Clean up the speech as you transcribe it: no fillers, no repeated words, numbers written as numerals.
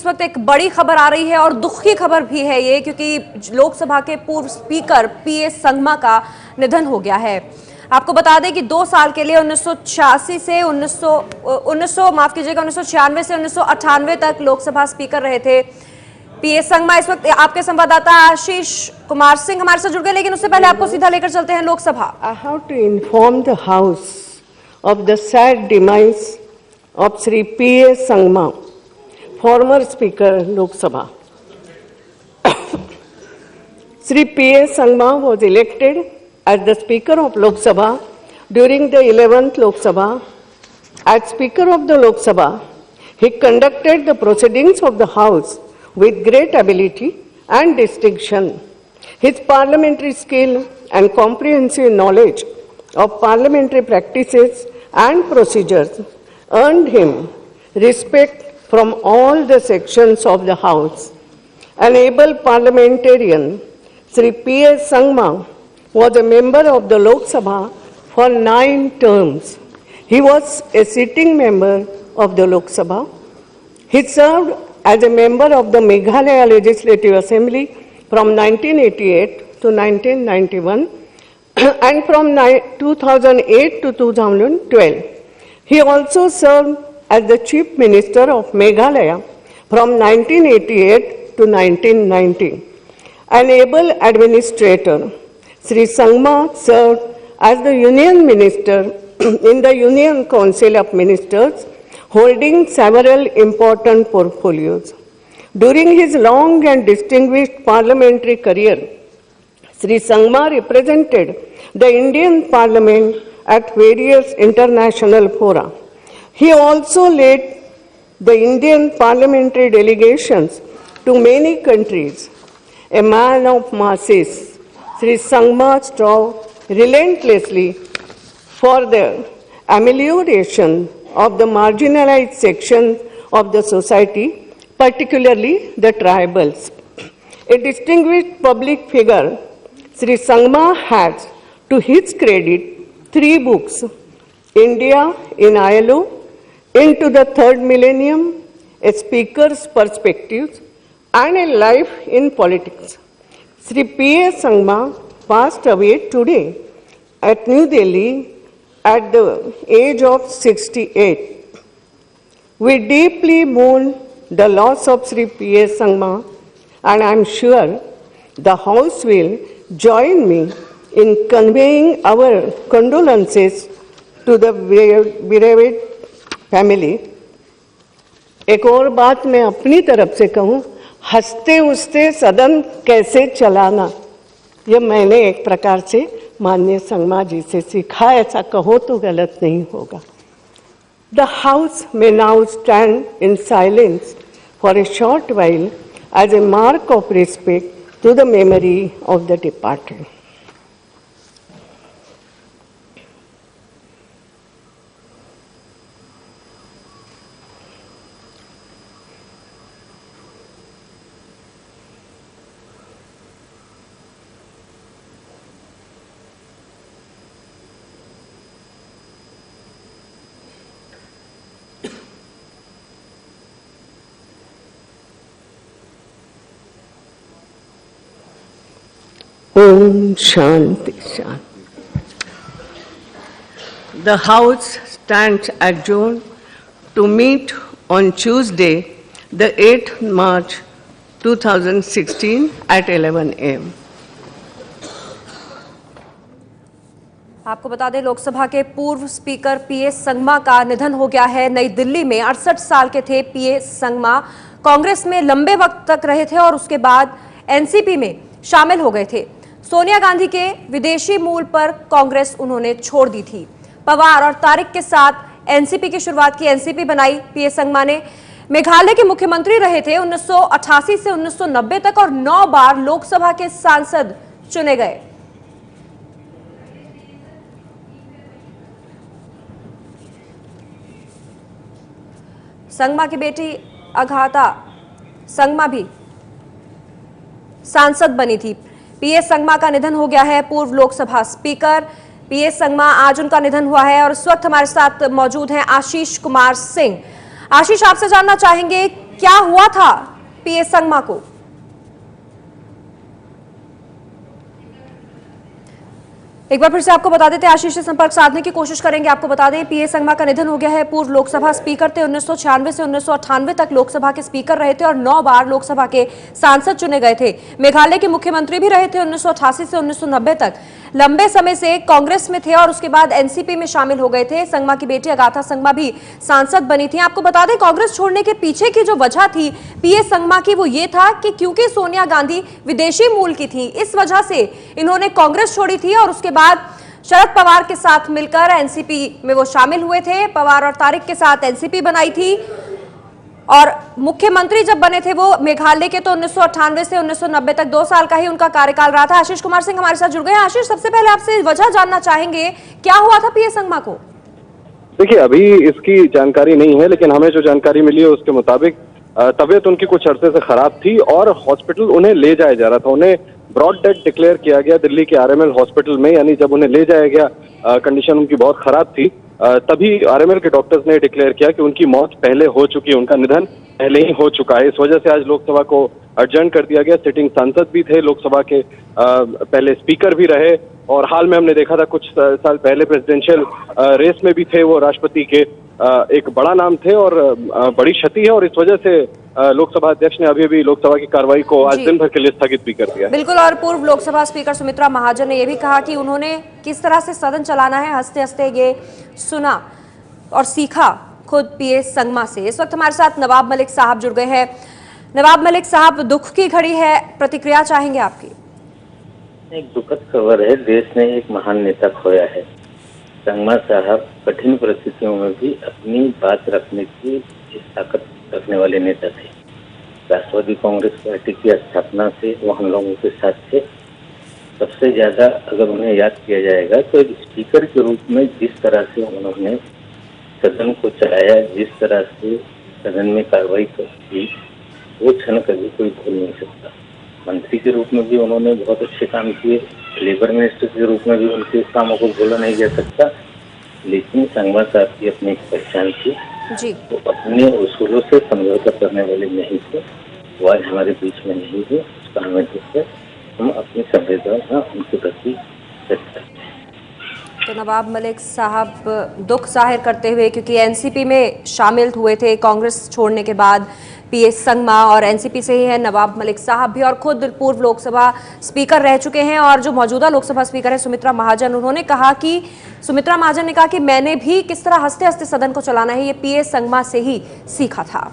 इस वक्त एक बड़ी खबर आ रही है और दुख की खबर भी है ये, क्योंकि लोकसभा के पूर्व स्पीकर पीएस संगमा का निधन हो गया है। आपको बता दें कि 2 साल के लिए 1986 से 1996 से 1998 तक लोकसभा स्पीकर रहे थे पीएस संगमा। इस वक्त आपके संवाददाता आशीष कुमार सिंह हमारे साथ जुड़ गए, लेकिन उससे पहले आपको सीधा लेकर चलते हैं Lok Sabha. I have to inform the House of the sad demise of Sri P.S. Sangma, former Speaker Lok Sabha. Sri P.S. Sangma was elected as the Speaker of Lok Sabha during the 11th Lok Sabha. As Speaker of the Lok Sabha, he conducted the proceedings of the House with great ability and distinction. His parliamentary skill and comprehensive knowledge of parliamentary practices and procedures earned him respect from all the sections of the House. An able parliamentarian, Sri P.S. Sangma was a member of the Lok Sabha for 9 terms. He was a sitting member of the Lok Sabha. He served as a member of the Meghalaya Legislative Assembly from 1988 to 1991 and from 2008 to 2012. He also served as the Chief Minister of Meghalaya from 1988 to 1990. An able administrator, Sri Sangma served as the Union Minister in the Union Council of Ministers, holding several important portfolios. During his long and distinguished parliamentary career, Sri Sangma represented the Indian Parliament at various international fora. He also led the Indian parliamentary delegations to many countries. A man of masses, Sri Sangma strove relentlessly for the amelioration of the marginalized sections of the society, particularly the tribals. A distinguished public figure, Sri Sangma has, to his credit, 3 books: India in ILO, Into the Third Millennium, A Speaker's Perspectives, and A Life in Politics. Sri P.S. Sangma passed away today at New Delhi at the age of 68. We deeply mourn the loss of Sri P.S. Sangma, and I am sure the House will join me in conveying our condolences to the bereaved family. एक और बात मैं अपनी तरफ से कहूँ, हंसते उठते सदन कैसे चलाना, ये मैंने एक प्रकार से माननीय संगमा जी से सीखा, ऐसा कहो तो गलत नहीं होगा. The House may now stand in silence for a short while as a mark of respect to the memory of the departed. Om Shanti Shanti. The House stands adjourned to meet on Tuesday, the 8th March 2016 at 11 a.m. आपको बता दें, लोकसभा के पूर्व speaker PS Sangma का निधन हो गया है। नई दिल्ली में 68 साल के थे पीएस संगमा। कांग्रेस में लंबे वक्त तक रहे थे और उसके बाद एनसीपी में शामिल हो गए थे। सोनिया गांधी के विदेशी मूल पर कांग्रेस उन्होंने छोड़ दी थी। पवार और तारिक के साथ एनसीपी की शुरुआत की, एनसीपी बनाई पीएस संगमा ने। मेघालय के मुख्यमंत्री रहे थे 1988 से 1990 तक और 9 बार लोकसभा के सांसद चुने गए। संगमा की बेटी अघाता संगमा भी सांसद बनी थी। पीएस संगमा का निधन हो गया है, पूर्व लोकसभा स्पीकर पीएस संगमा, आज उनका निधन हुआ है। और इस वक्त हमारे साथ मौजूद हैं आशीष कुमार सिंह। आशीष, आपसे जानना चाहेंगे क्या हुआ था पीएस संगमा को? एक बार फिर से आपको बता देते हैं, आशीष से संपर्क साधने की कोशिश करेंगे। आपको बता दें, पीएस संगमा का निधन हो गया है। पूर्व लोकसभा स्पीकर थे, 1996 से 1998 तक लोकसभा के स्पीकर रहे थे और 9 बार लोकसभा के सांसद चुने गए थे। मेघालय के मुख्यमंत्री भी रहे थे 1988 से 1990 तक। लंबे समय से कांग्रेस में थे और उसके बाद एनसीपी में शामिल हो गए थे। संगमा की बेटी अगाथा संगमा भी सांसद बनी थी। आपको बता दें, कांग्रेस छोड़ने के पीछे की जो वजह थी पीएस संगमा की, वो ये था कि क्योंकि सोनिया गांधी विदेशी मूल की थी, इस वजह से इन्होंने कांग्रेस छोड़ी थी और उसके बाद शरद पवार के साथ मिलकर एनसीपी में वो शामिल हुए थे। पवार और तारिक के साथ एनसीपी बनाई थी और मुख्यमंत्री जब बने थे वो मेघालय के, तो 1998 से 1990 तक 2 साल का ही उनका कार्यकाल रहा था। आशीष कुमार सिंह हमारे साथ जुड़ गए हैं। आशीष, सबसे पहले आपसे वजह जानना चाहेंगे, क्या हुआ था पीएस संगमा को? देखिए, अभी इसकी जानकारी नहीं है, लेकिन हमें जो जानकारी मिली है उसके मुताबिक तबीयत उनकी कुछ अरसे से खराब थी और हॉस्पिटल उन्हें ले जाया जा रहा था। उन्हें ब्रॉड डेथ डिक्लेयर किया गया दिल्ली के आरएमएल हॉस्पिटल में, यानी जब उन्हें ले जाया गया कंडीशन उनकी बहुत खराब थी, तभी आरएमएल के डॉक्टर्स ने डिक्लेयर किया कि उनकी मौत पहले हो चुकी है, उनका निधन पहले ही हो चुका है। इस वजह से आज लोकसभा को एडजर्न कर दिया गया। सिटिंग सांसद भी थे लोकसभा के, पहले स्पीकर भी रहे और हाल में हमने देखा था कुछ साल पहले प्रेसिडेंशियल रेस में भी थे वो, राष्ट्रपति के एक बड़ा नाम थे और बड़ी क्षति है। और इस वजह से लोकसभा अध्यक्ष ने अभी भी लोकसभा की कार्रवाई को आज दिन भर के लिए स्थगित भी कर दिया। बिल्कुल, और पूर्व लोकसभा स्पीकर सुमित्रा महाजन ने यह भी कहा कि उन्होंने किस तरह से सदन चलाना है हंसते हंसते ये सुना और सीखा खुद पीएस संगमा से। इस वक्त हमारे साथ नवाब मलिक साहब जुड़ गए हैं। नवाब मलिक साहब, दुख की घड़ी है, प्रतिक्रिया चाहेंगे आपकी? एक दुखद खबर है, देश ने एक महान नेता खोया है। संगमा साहब कठिन परिस्थितियों में भी अपनी बात रखने की ताकत रखने वाले नेता थे। राष्ट्रवादी कांग्रेस पार्टी की स्थापना से वो हम लोगों के साथ थे। सबसे ज्यादा अगर उन्हें याद किया जाएगा तो एक स्पीकर के रूप में जिस तरह से उन्होंने सदन को चलाया, जिस तरह से सदन में कार्रवाई की, वो क्षण कभी कोई भूल नहीं सकता। मंत्री के रूप में भी उन्होंने बहुत अच्छे काम किए, लेबर मिनिस्टर के रूप में भी उनके कामों को भूला नहीं जा सकता। लेकिन संगमा साहब की अपनी एक पहचान थी जी, वो अपने उसूलों से समझौता करने वाले नहीं थे। वो आज हमारे बीच में नहीं है, उसका हमें दुख है। हम अपनी संवेदना उनके प्रति व्यक्त करते हैं। तो नवाब मलिक साहब दुख जाहिर करते हुए, क्योंकि एनसीपी में शामिल हुए थे कांग्रेस छोड़ने के बाद, पीएस संगमा और एनसीपी से ही है नवाब मलिक साहब भी, और खुद पूर्व लोकसभा स्पीकर रह चुके हैं। और जो मौजूदा लोकसभा स्पीकर है सुमित्रा महाजन, उन्होंने कहा कि सुमित्रा महाजन ने कहा कि मैंने भी किस तरह हंसते हंसते सदन को चलाना है ये पीएस संगमा से ही सीखा था।